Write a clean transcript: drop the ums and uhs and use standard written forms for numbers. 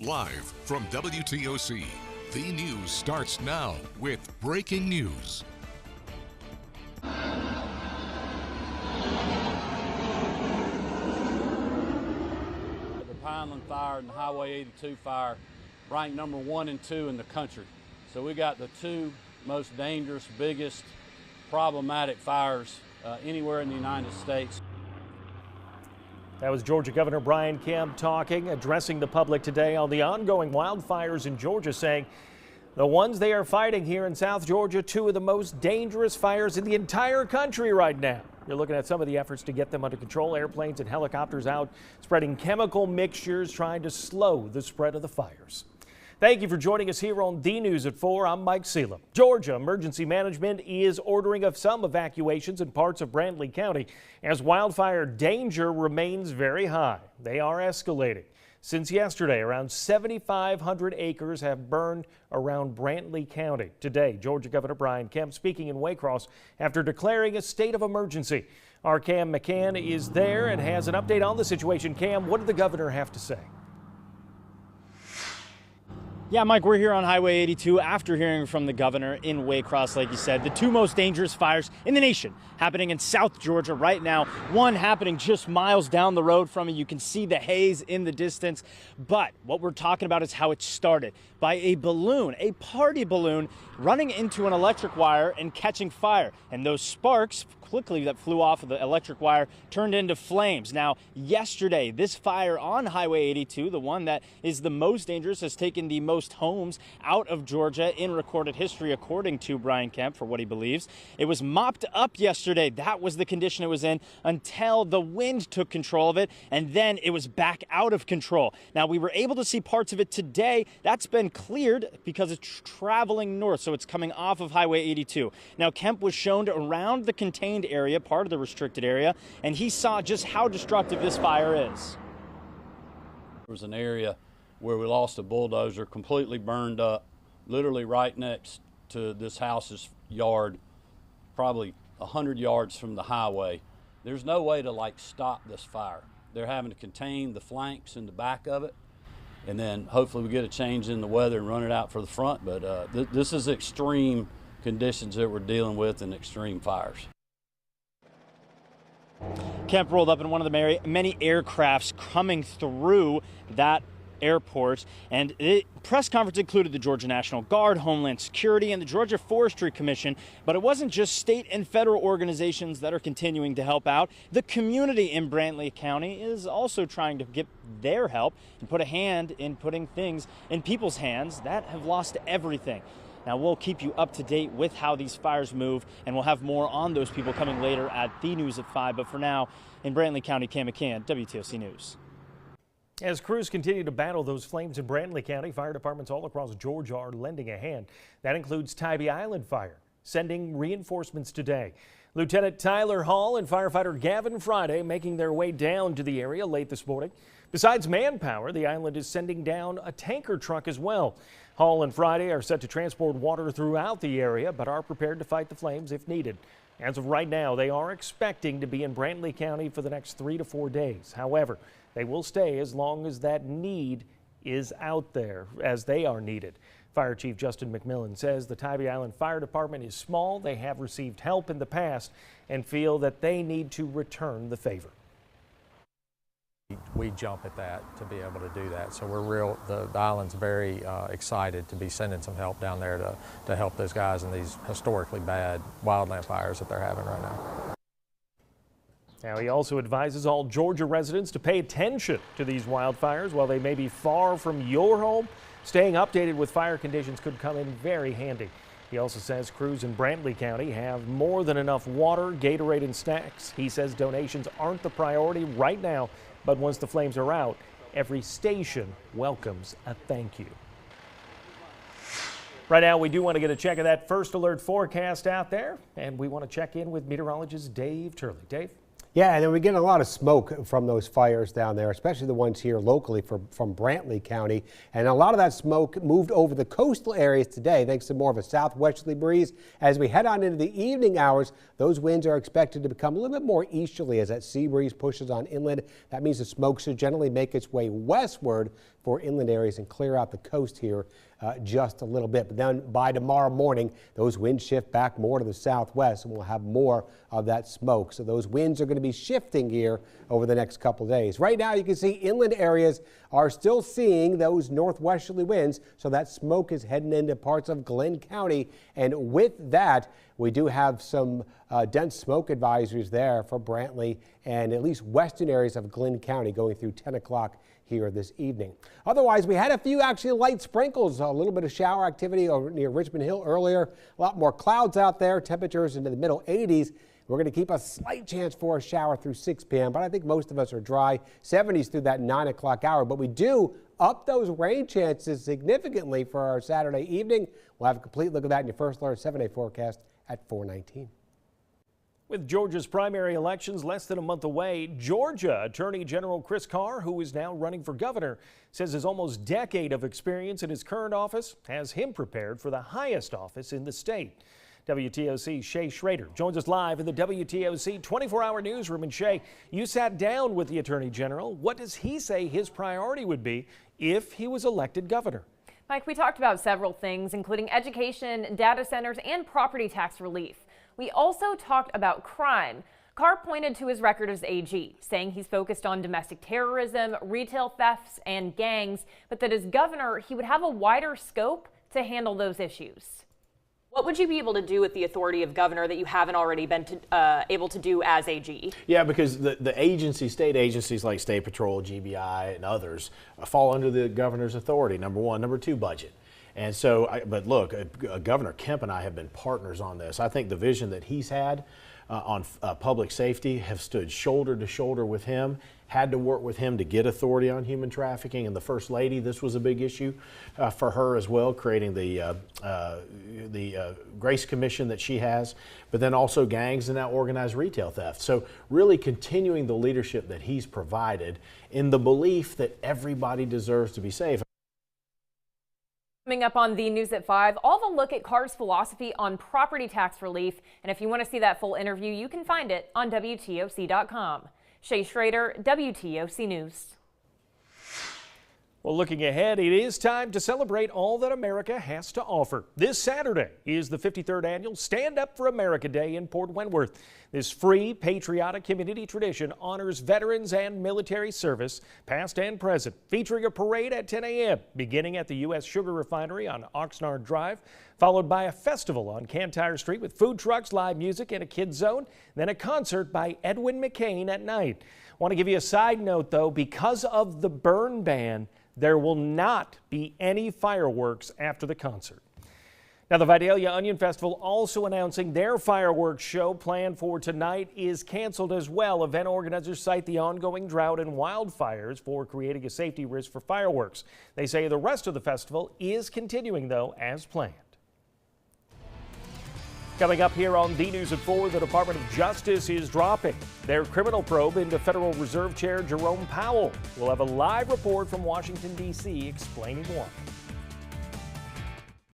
Live from WTOC, the news starts now with breaking news. The Pineland Fire and the Highway 82 fire ranked number 1 and 2 in the country. So we got the two most dangerous, biggest, problematic fires anywhere in the United States. That was Georgia Governor Brian Kemp talking, addressing the public today on the ongoing wildfires in Georgia, saying the ones they are fighting here in South Georgia, two of the most dangerous fires in the entire country right now. You're looking at some of the efforts to get them under control. Airplanes and helicopters out spreading chemical mixtures, trying to slow the spread of the fires. Thank you for joining us here on The News at 4. I'm Mike Seelam. Georgia Emergency Management is ordering of some evacuations in parts of Brantley County as wildfire danger remains very high. They are escalating. Since yesterday, around 7,500 acres have burned around Brantley County. Today, Georgia Governor Brian Kemp speaking in Waycross after declaring a state of emergency. Our Cam McCann is there and has an update on the situation. Cam, what did the governor have to say? Yeah, Mike, we're here on Highway 82 after hearing from the governor in Waycross, like you said. The two most dangerous fires in the nation happening in South Georgia right now. One happening just miles down the road from it. You can see the haze in the distance. But what we're talking about is how it started by a balloon, a party balloon, running into an electric wire and catching fire. And those sparks quickly that flew off of the electric wire turned into flames. Now, yesterday, this fire on Highway 82, the one that is the most dangerous, has taken the most homes out of Georgia in recorded history, according to Brian Kemp, for what he believes. It was mopped up yesterday. That was the condition it was in until the wind took control of it, and then it was back out of control. Now, we were able to see parts of it today. That's been cleared because it's traveling north, so it's coming off of Highway 82. Now, Kemp was shown around the contained area, part of the restricted area, and he saw just how destructive this fire is. There was an area where we lost a bulldozer, completely burned up, literally right next to this house's yard, probably 100 yards from the highway. There's no way to stop this fire. They're having to contain the flanks and the back of it, and then hopefully we get a change in the weather and run it out for the front. But this is extreme conditions that we're dealing with and extreme fires. Kemp rolled up in one of the many aircrafts coming through that airport, and the press conference included the Georgia National Guard, Homeland Security, and the Georgia Forestry Commission. But it wasn't just state and federal organizations that are continuing to help out. The community in Brantley County is also trying to get their help and put a hand in putting things in people's hands that have lost everything. Now, we'll keep you up to date with how these fires move, and we'll have more on those people coming later at The News at 5. But for now, in Brantley County, Cam McCann, WTOC News. As crews continue to battle those flames in Brantley County, fire departments all across Georgia are lending a hand. That includes Tybee Island Fire, sending reinforcements today. Lieutenant Tyler Hall and firefighter Gavin Friday making their way down to the area late this morning. Besides manpower, the island is sending down a tanker truck as well. Hall and Friday are set to transport water throughout the area, but are prepared to fight the flames if needed. As of right now, they are expecting to be in Brantley County for the next 3 to 4 days. However, they will stay as long as that need is out there, as they are needed. Fire Chief Justin McMillan says the Tybee Island Fire Department is small. They have received help in the past and feel that they need to return the favor. We jump at that to be able to do that. So the island's very excited to be sending some help down there to help those guys in these historically bad wildland fires that they're having right now. Now, he also advises all Georgia residents to pay attention to these wildfires. While they may be far from your home, staying updated with fire conditions could come in very handy. He also says crews in Brantley County have more than enough water, Gatorade, and snacks. He says donations aren't the priority right now, but once the flames are out, every station welcomes a thank you. Right now, we do want to get a check of that first alert forecast out there, and we want to check in with meteorologist Dave Turley. Dave? Yeah, and then we get a lot of smoke from those fires down there, especially the ones here locally from Brantley County. And a lot of that smoke moved over the coastal areas today thanks to more of a southwesterly breeze. As we head on into the evening hours, those winds are expected to become a little bit more easterly as that sea breeze pushes on inland. That means the smoke should generally make its way westward for inland areas and clear out the coast here just a little bit. But then by tomorrow morning, those winds shift back more to the southwest and we'll have more of that smoke. So those winds are going to be shifting here over the next couple of days. Right now, you can see inland areas are still seeing those northwesterly winds. So that smoke is heading into parts of Glenn County. And with that, we do have some dense smoke advisories there for Brantley and at least western areas of Glenn County going through 10 o'clock here this evening. Otherwise, we had a few actually light sprinkles, a little bit of shower activity over near Richmond Hill earlier. A lot more clouds out there, temperatures into the middle 80s. We're going to keep a slight chance for a shower through 6 p.m., but I think most of us are dry. 70s through that 9 o'clock hour, but we do up those rain chances significantly for our Saturday evening. We'll have a complete look at that in your First Alert 7-day forecast at 4:19. With Georgia's primary elections less than a month away, Georgia Attorney General Chris Carr, who is now running for governor, says his almost decade of experience in his current office has him prepared for the highest office in the state. WTOC's Shay Schrader joins us live in the WTOC 24-hour newsroom. And Shay, you sat down with the Attorney General. What does he say his priority would be if he was elected governor? Mike, we talked about several things, including education, data centers, and property tax relief. We also talked about crime. Carr pointed to his record as AG, saying he's focused on domestic terrorism, retail thefts, and gangs, but that as governor, he would have a wider scope to handle those issues. What would you be able to do with the authority of governor that you haven't already been able to do as AG? Yeah, because the agencies, state agencies like State Patrol, GBI, and others fall under the governor's authority, number one. Number two, budget. And so, but look, Governor Kemp and I have been partners on this. I think the vision that he's had on public safety have stood shoulder to shoulder with him, had to work with him to get authority on human trafficking. And the First Lady, this was a big issue for her as well, creating the Grace Commission that she has, but then also gangs and now organized retail theft. So really continuing the leadership that he's provided in the belief that everybody deserves to be safe. Coming up on the News at 5, all the look at Carr's philosophy on property tax relief. And if you want to see that full interview, you can find it on WTOC.com. Shay Schrader, WTOC News. Well, looking ahead, it is time to celebrate all that America has to offer. This Saturday is the 53rd annual Stand Up for America Day in Port Wentworth. This free, patriotic community tradition honors veterans and military service, past and present, featuring a parade at 10 a.m., beginning at the U.S. Sugar Refinery on Oxnard Drive, followed by a festival on Cantyre Street with food trucks, live music, and a kids zone, then a concert by Edwin McCain at night. Want to give you a side note, though, because of the burn ban, there will not be any fireworks after the concert. Now, the Vidalia Onion Festival also announcing their fireworks show planned for tonight is canceled as well. Event organizers cite the ongoing drought and wildfires for creating a safety risk for fireworks. They say the rest of the festival is continuing, though, as planned. Coming up here on the News at 4, the Department of Justice is dropping their criminal probe into Federal Reserve Chair Jerome Powell. We'll have a live report from Washington, D.C. explaining why.